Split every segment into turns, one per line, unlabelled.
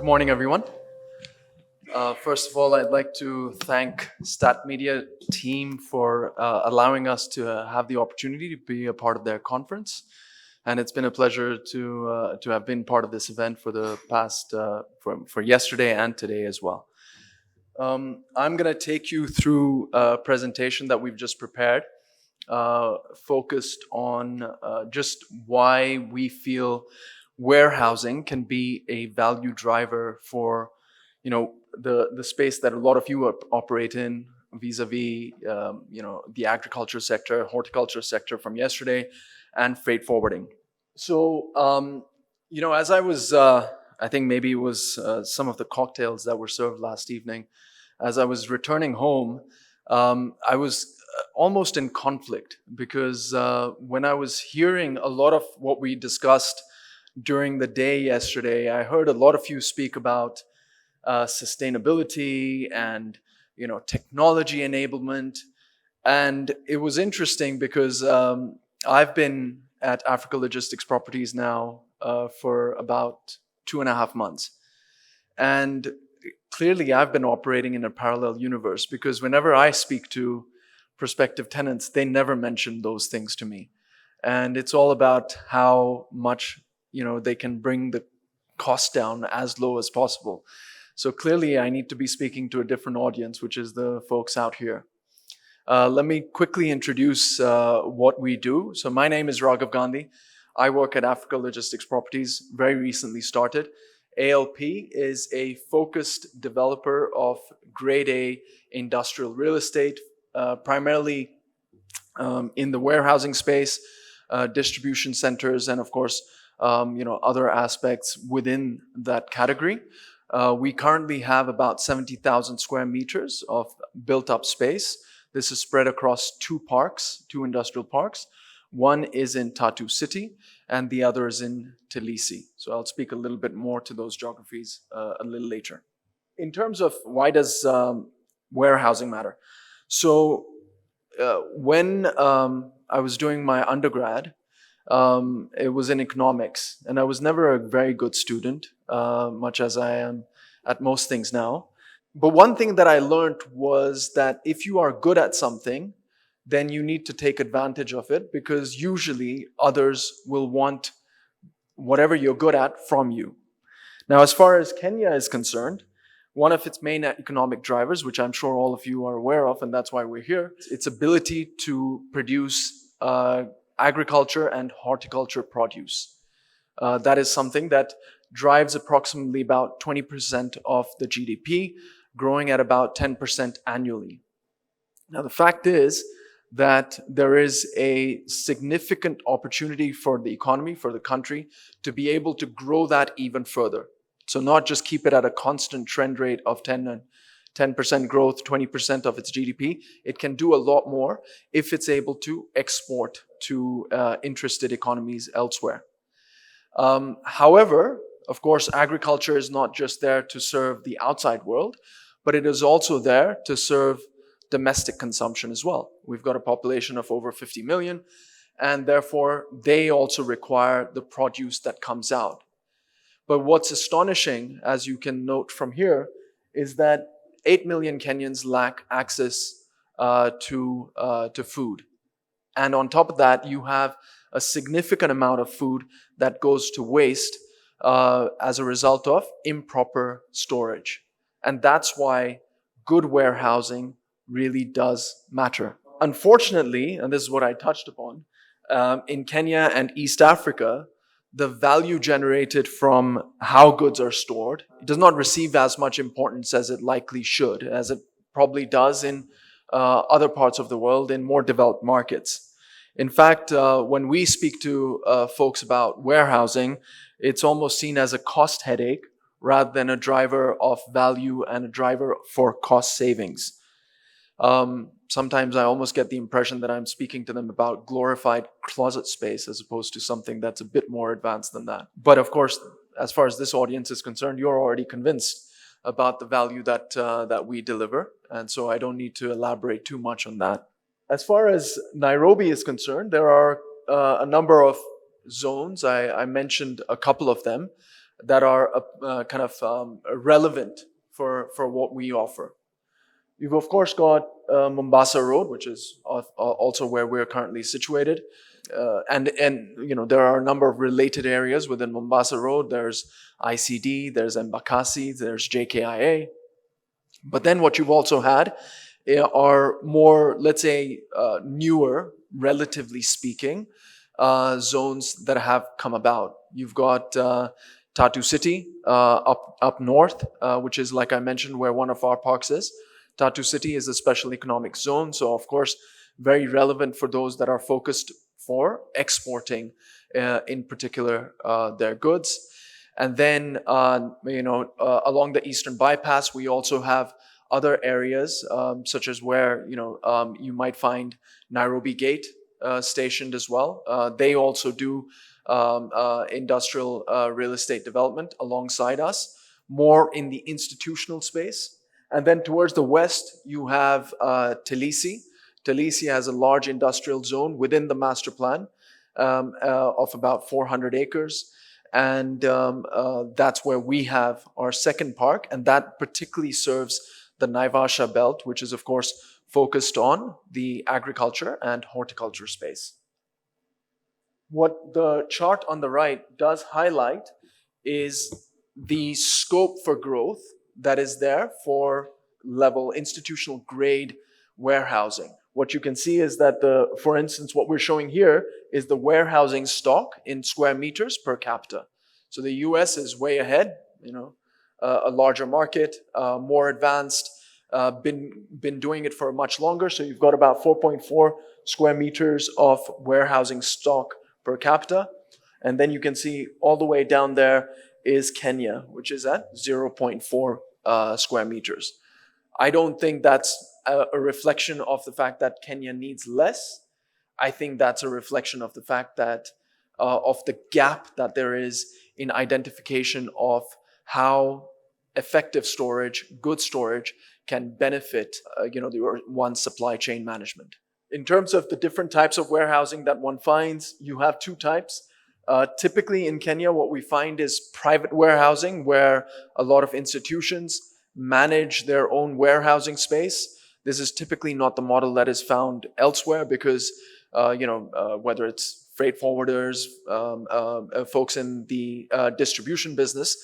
morning, everyone. First of all, I'd like to thank Stat Media team for allowing us to have the opportunity to be a part of their conference. And it's been a pleasure to have been part of this event for the past, for yesterday and today as well. I'm going to take you through a presentation that we've just prepared, focused on just why we feel warehousing can be a value driver for, the space that a lot of you operate in vis-a-vis, the agriculture sector, horticulture sector from yesterday, and freight forwarding. So, as I was, I think maybe it was some of the cocktails that were served last evening, as I was returning home, I was almost in conflict because when I was hearing a lot of what we discussed during the day yesterday, I heard a lot of you speak about sustainability and technology enablement, and it was interesting because I've been at Africa Logistics Properties now for about 2.5 months, and clearly I've been operating in a parallel universe because whenever I speak to prospective tenants, they never mention those things to me, and it's all about how much they can bring the cost down as low as possible. So clearly I need to be speaking to a different audience, which is the folks out here. Let me quickly introduce what we do. So my name is Raghav Gandhi. I work at Africa Logistics Properties, very recently started. ALP is a focused developer of grade A industrial real estate, primarily in the warehousing space, distribution centers, and of course, other aspects within that category. We currently have about 70,000 square meters of built-up space. This is spread across two industrial parks. One is in Tatu City, and the other is in Tbilisi. So I'll speak a little bit more to those geographies a little later. In terms of why does warehousing matter? So when I was doing my undergrad, it was in economics, and I was never a very good student, much as I am at most things now. But one thing that I learned was that if you are good at something, then you need to take advantage of it, because usually others will want whatever you're good at from you. Now, as far as Kenya is concerned, one of its main economic drivers, which I'm sure all of you are aware of, and that's why we're here, its ability to produce agriculture and horticulture produce. That is something that drives approximately about 20% of the GDP, growing at about 10% annually. Now, the fact is that there is a significant opportunity for the economy, for the country, to be able to grow that even further. So not just keep it at a constant trend rate of 10% growth, 20% of its GDP. It can do a lot more if it's able to export to interested economies elsewhere. However, of course, agriculture is not just there to serve the outside world, but it is also there to serve domestic consumption as well. We've got a population of over 50 million, and therefore they also require the produce that comes out. But what's astonishing, as you can note from here, is that 8 million Kenyans lack access to food. And on top of that, you have a significant amount of food that goes to waste as a result of improper storage. And that's why good warehousing really does matter. Unfortunately, and this is what I touched upon, in Kenya and East Africa, the value generated from how goods are stored does not receive as much importance as it likely should, as it probably does in other parts of the world, in more developed markets. In fact, when we speak to folks about warehousing, it's almost seen as a cost headache rather than a driver of value and a driver for cost savings. Sometimes I almost get the impression that I'm speaking to them about glorified closet space as opposed to something that's a bit more advanced than that. But of course, as far as this audience is concerned, you're already convinced about the value that we deliver, and so I don't need to elaborate too much on that. As far as Nairobi is concerned, there are a number of zones. I mentioned a couple of them. that are kind of relevant for what we offer. You've of course got Mombasa Road, which is also where we're currently situated, and there are a number of related areas within Mombasa Road. There's ICD, there's Embakasi, there's JKIA. But then what you've also had are more, let's say, newer, relatively speaking, zones that have come about. You've got Tatu City up north, which is, like I mentioned, where one of our parks is. Tatu City is a special economic zone, so of course very relevant for those that are focused for exporting, in particular, their goods. And then along the Eastern Bypass, we also have other areas, such as where you might find Nairobi Gate stationed as well. They also do industrial real estate development alongside us, more in the institutional space. And then towards the west, you have Talisi. Talisi has a large industrial zone within the master plan of about 400 acres. And that's where we have our second park. And that particularly serves the Naivasha belt, which is, of course, focused on the agriculture and horticulture space. What the chart on the right does highlight is the scope for growth that is there for level institutional grade warehousing. What you can see is that for instance, what we're showing here is the warehousing stock in square meters per capita. So the US is way ahead, a larger market, more advanced, been doing it for much longer. So you've got about 4.4 square meters of warehousing stock per capita. And then you can see all the way down there is Kenya, which is at 0.4 square meters. I don't think that's a reflection of the fact that Kenya needs less. I think that's a reflection of the fact that of the gap that there is in identification of how effective storage, good storage, can benefit one's supply chain management. In terms of the different types of warehousing that one finds, you have two types. Typically in Kenya, what we find is private warehousing, where a lot of institutions manage their own warehousing space. This is typically not the model that is found elsewhere because, whether it's freight forwarders, folks in the distribution business,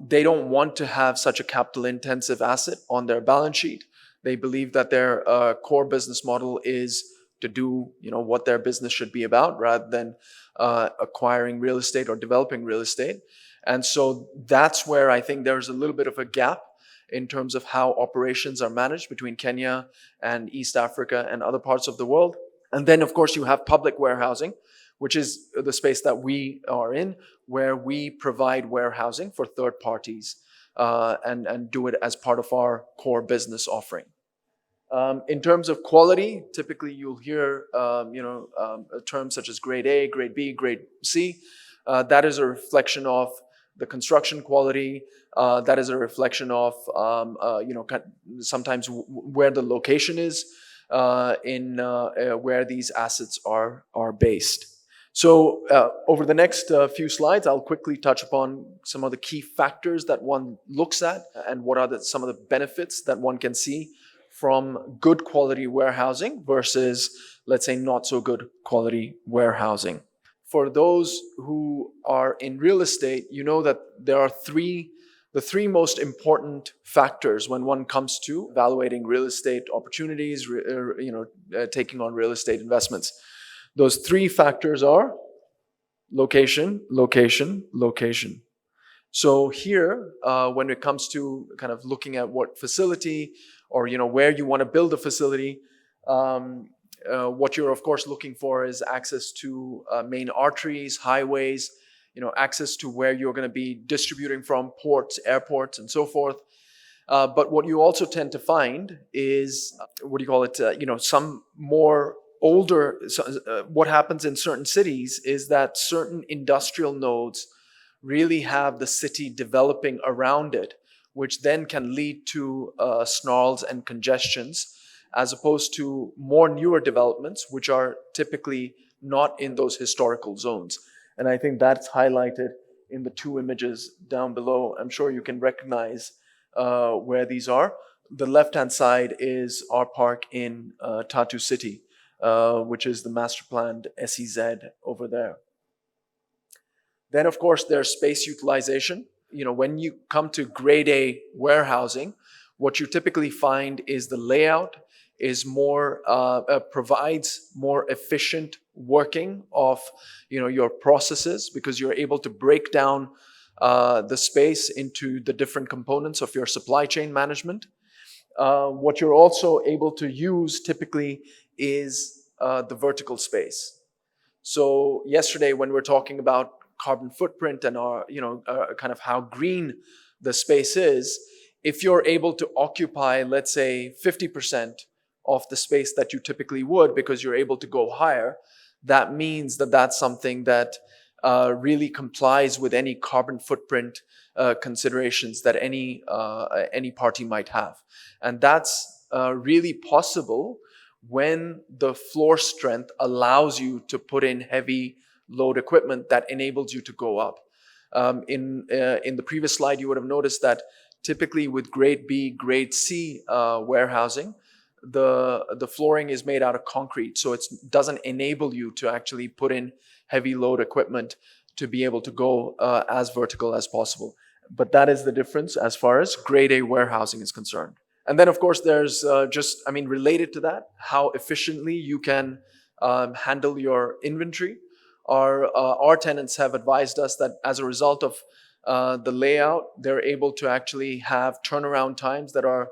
they don't want to have such a capital-intensive asset on their balance sheet. They believe that their core business model is to do, what their business should be about, rather than acquiring real estate or developing real estate. And so that's where I think there's a little bit of a gap in terms of how operations are managed between Kenya and East Africa and other parts of the world. And then, of course, you have public warehousing, which is the space that we are in, where we provide warehousing for third parties and do it as part of our core business offering. In terms of quality, typically you'll hear terms such as grade A, grade B, grade C. That is a reflection of the construction quality. That is a reflection of sometimes where the location is in where these assets are based. So over the next few slides, I'll quickly touch upon some of the key factors that one looks at and what are some of the benefits that one can see from good quality warehousing versus, let's say, not so good quality warehousing. For those who are in real estate, you know that there are the three most important factors when one comes to evaluating real estate opportunities, taking on real estate investments. Those three factors are location, location, location. So here, when it comes to kind of looking at what facility or where you want to build a facility, what you're of course looking for is access to main arteries, highways, access to where you're going to be distributing from, ports, airports, and so forth. But what you also tend to find is, some more older, what happens in certain cities is that certain industrial nodes really have the city developing around it, which then can lead to snarls and congestions, as opposed to more newer developments, which are typically not in those historical zones. And I think that's highlighted in the two images down below. I'm sure you can recognize where these are. The left-hand side is our park in Tatu City, which is the master planned SEZ over there. Then, of course, there's space utilization. When you come to grade A warehousing, what you typically find is the layout is more provides more efficient working of your processes, because you're able to break down the space into the different components of your supply chain management. What you're also able to use typically is the vertical space. So yesterday, when we're talking about carbon footprint and our, kind of how green the space is, if you're able to occupy, let's say, 50% of the space that you typically would, because you're able to go higher, that means that that's something that really complies with any carbon footprint considerations that any party might have. And that's really possible when the floor strength allows you to put in heavy load equipment that enables you to go up. In the previous slide, you would have noticed that typically with grade B, grade C warehousing, the flooring is made out of concrete, so it doesn't enable you to actually put in heavy load equipment to be able to go as vertical as possible. But that is the difference as far as grade A warehousing is concerned. And then, of course, there's related to that, how efficiently you can handle your inventory. Our tenants have advised us that as a result of the layout, they're able to actually have turnaround times that are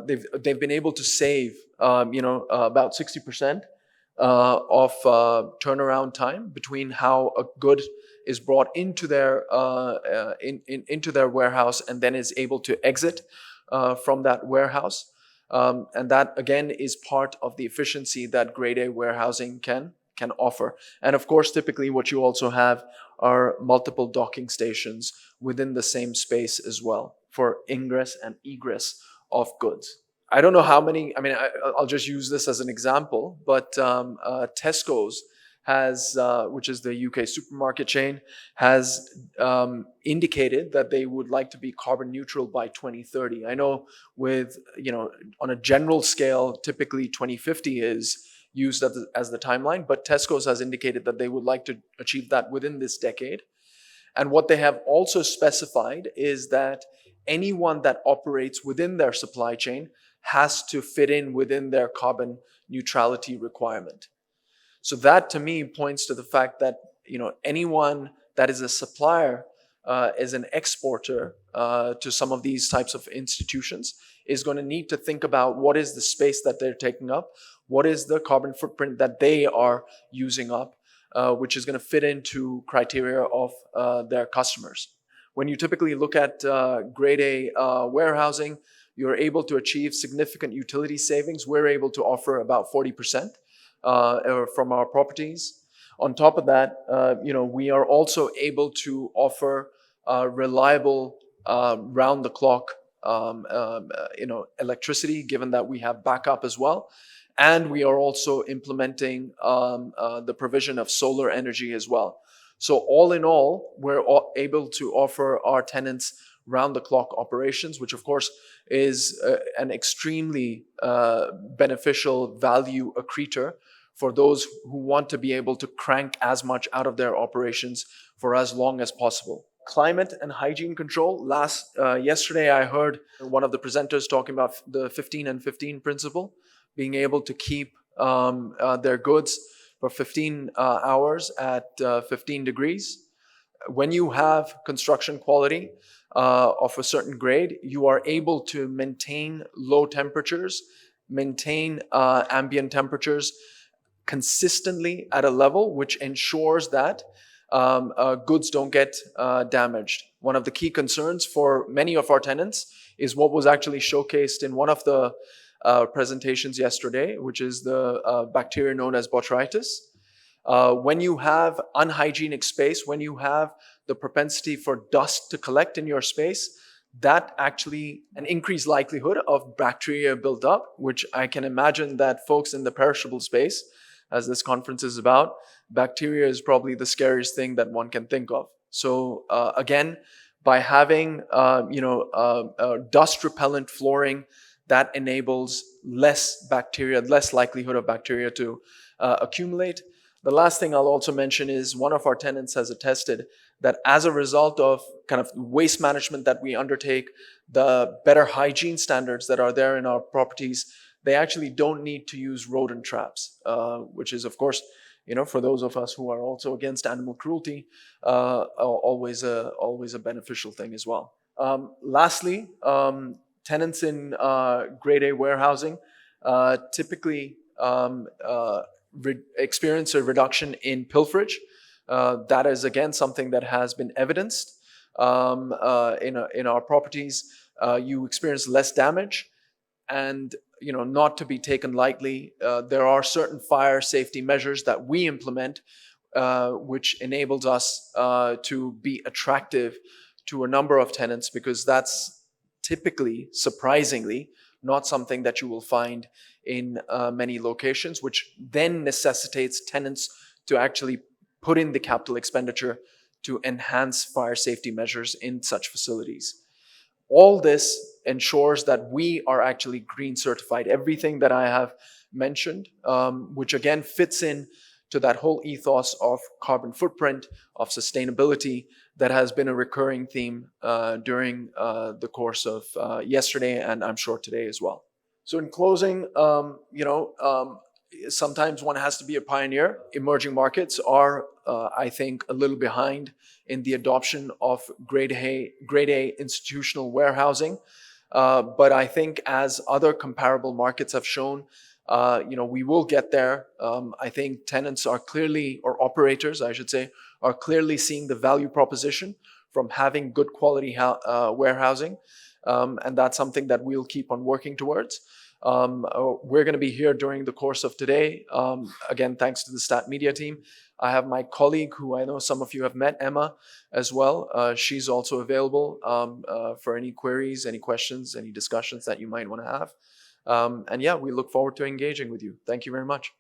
they've been able to save about 60% of turnaround time between how a good is brought into their into their warehouse and then is able to exit from that warehouse. And that again is part of the efficiency that grade A warehousing can offer. And of course, typically what you also have are multiple docking stations within the same space as well for ingress and egress of goods. I don't know how many, I'll just use this as an example, but Tesco's has, which is the UK supermarket chain, has indicated that they would like to be carbon neutral by 2030. I know with, on a general scale, typically 2050 is used as the timeline, but Tesco's has indicated that they would like to achieve that within this decade. And what they have also specified is that anyone that operates within their supply chain has to fit in within their carbon neutrality requirement. So that to me points to the fact that anyone that is a supplier, as an exporter to some of these types of institutions, is going to need to think about what is the space that they're taking up, what is the carbon footprint that they are using up, which is going to fit into criteria of their customers. When you typically look at grade A warehousing, you're able to achieve significant utility savings. We're able to offer about 40% from our properties. On top of that, we are also able to offer reliable round-the-clock electricity, given that we have backup as well. And we are also implementing the provision of solar energy as well. So all in all, we're able to offer our tenants round-the-clock operations, which of course is an extremely beneficial value accretor for those who want to be able to crank as much out of their operations for as long as possible. Climate and hygiene control. Yesterday, I heard one of the presenters talking about the 15 and 15 principle, being able to keep their goods for 15 hours at 15 degrees. When you have construction quality of a certain grade, you are able to maintain low temperatures, maintain ambient temperatures consistently at a level which ensures that goods don't get damaged. One of the key concerns for many of our tenants is what was actually showcased in one of the presentations yesterday, which is the bacteria known as botrytis. When you have unhygienic space, when you have the propensity for dust to collect in your space, that actually an increased likelihood of bacteria build up, which I can imagine that folks in the perishable space, as this conference is about, bacteria is probably the scariest thing that one can think of. So again, by having dust repellent flooring, that enables less bacteria, less likelihood of bacteria to accumulate. The last thing I'll also mention is one of our tenants has attested that as a result of kind of waste management that we undertake, the better hygiene standards that are there in our properties, they actually don't need to use rodent traps, which is, of course, for those of us who are also against animal cruelty, always a beneficial thing as well. Lastly, tenants in grade A warehousing typically experience a reduction in pilferage. That is again something that has been evidenced in our properties. You experience less damage, and not to be taken lightly. There are certain fire safety measures that we implement, which enables us to be attractive to a number of tenants, because that's typically, surprisingly, not something that you will find in many locations, which then necessitates tenants to actually put in the capital expenditure to enhance fire safety measures in such facilities. All this ensures that we are actually green certified. Everything that I have mentioned, which again fits in to that whole ethos of carbon footprint, of sustainability, that has been a recurring theme during the course of yesterday, and I'm sure today as well. So in closing, sometimes one has to be a pioneer. Emerging markets are, I think, a little behind in the adoption of grade A institutional warehousing. But I think as other comparable markets have shown, we will get there. I think tenants are clearly, or operators, I should say, are clearly seeing the value proposition from having good quality warehousing. And that's something that we'll keep on working towards. We're going to be here during the course of today. Again, thanks to the Stat Media team. I have my colleague, who I know some of you have met, Emma, as well. She's also available for any queries, any questions, any discussions that you might want to have. And yeah, we look forward to engaging with you. Thank you very much.